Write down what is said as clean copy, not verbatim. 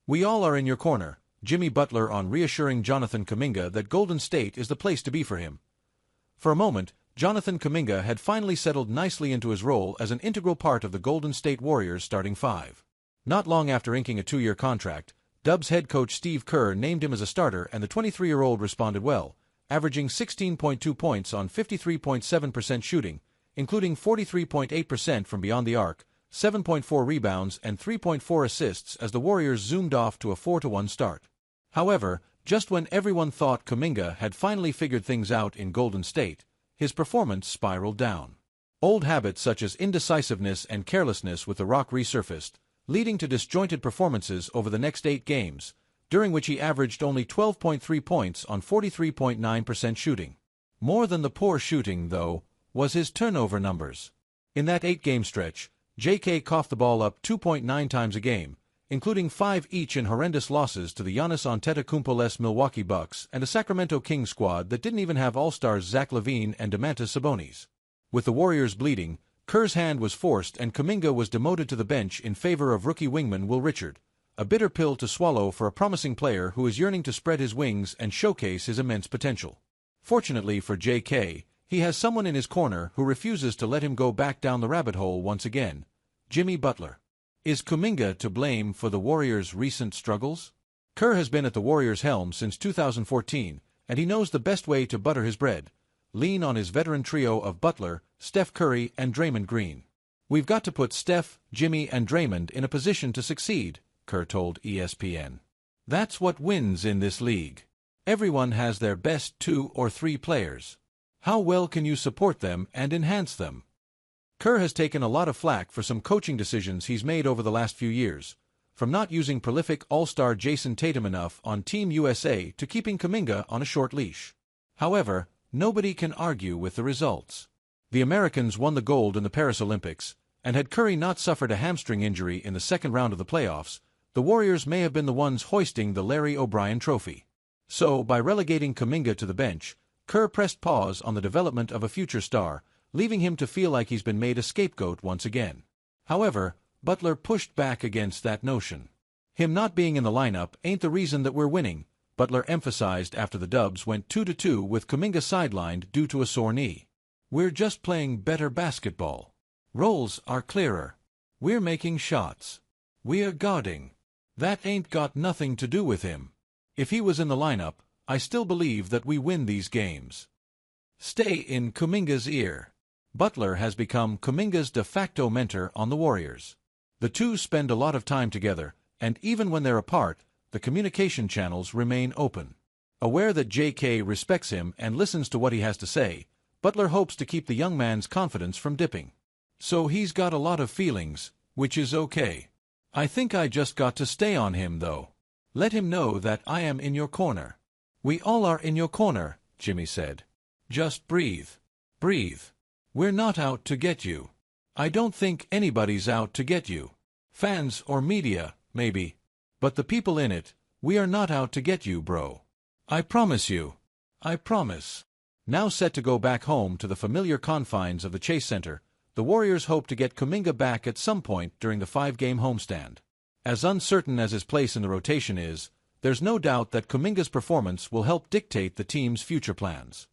We all are in your corner, Jimmy Butler on reassuring Jonathan Kuminga that Golden State is the place to be for him. For a moment, Jonathan Kuminga had finally settled nicely into his role as an integral part of the Golden State Warriors' starting five. Not long after inking a 2-year contract, Dubs head coach Steve Kerr named him as a starter, and the 23-year-old responded well, averaging 16.2 points on 53.7% shooting, including 43.8% from beyond the arc, 7.4 rebounds and 3.4 assists as the Warriors zoomed off to a 4-1 start. However, just when everyone thought Kuminga had finally figured things out in Golden State, his performance spiraled down. Old habits such as indecisiveness and carelessness with the rock resurfaced, leading to disjointed performances over the next 8 games, during which he averaged only 12.3 points on 43.9% shooting. More than the poor shooting, though, was his turnover numbers. In that 8-game stretch, JK coughed the ball up 2.9 times a game, including 5 each in horrendous losses to the Giannis Antetokounmpo-less Milwaukee Bucks and a Sacramento Kings squad that didn't even have All-Stars Zach LaVine and Domantas Sabonis. With the Warriors bleeding, Kerr's hand was forced and Kuminga was demoted to the bench in favor of rookie wingman Will Richard, a bitter pill to swallow for a promising player who is yearning to spread his wings and showcase his immense potential. Fortunately for JK, he has someone in his corner who refuses to let him go back down the rabbit hole once again: Jimmy Butler. Is Kuminga to blame for the Warriors' recent struggles? Kerr has been at the Warriors' helm since 2014, and he knows the best way to butter his bread: lean on his veteran trio of Butler, Steph Curry, and Draymond Green. "We've got to put Steph, Jimmy, and Draymond in a position to succeed," Kerr told ESPN. "That's what wins in this league. Everyone has their best 2 or 3 players. How well can you support them and enhance them?" Kerr has taken a lot of flack for some coaching decisions he's made over the last few years, from not using prolific All-Star Jason Tatum enough on Team USA to keeping Kuminga on a short leash. However, nobody can argue with the results. The Americans won the gold in the Paris Olympics, and had Curry not suffered a hamstring injury in the second round of the playoffs, the Warriors may have been the ones hoisting the Larry O'Brien Trophy. So, by relegating Kuminga to the bench, Kerr pressed pause on the development of a future star, leaving him to feel like he's been made a scapegoat once again. However, Butler pushed back against that notion. "Him not being in the lineup ain't the reason that we're winning," Butler emphasized after the Dubs went 2-2 with Kuminga sidelined due to a sore knee. "We're just playing better basketball. Roles are clearer. We're making shots. We're guarding. That ain't got nothing to do with him. If he was in the lineup, I still believe that we win these games." Stay in Kuminga's ear. Butler has become Kuminga's de facto mentor on the Warriors. The two spend a lot of time together, and even when they're apart, the communication channels remain open. Aware that JK respects him and listens to what he has to say, Butler hopes to keep the young man's confidence from dipping. "So he's got a lot of feelings, which is okay. I think I just got to stay on him, though. Let him know that I am in your corner." "We all are in your corner," Jimmy said. "Just breathe. Breathe. We're not out to get you. I don't think anybody's out to get you. Fans or media, maybe. But the people in it, we are not out to get you, bro. I promise you. I promise." Now set to go back home to the familiar confines of the Chase Center, the Warriors hope to get Kuminga back at some point during the 5-game homestand. As uncertain as his place in the rotation is, there's no doubt that Kuminga's performance will help dictate the team's future plans.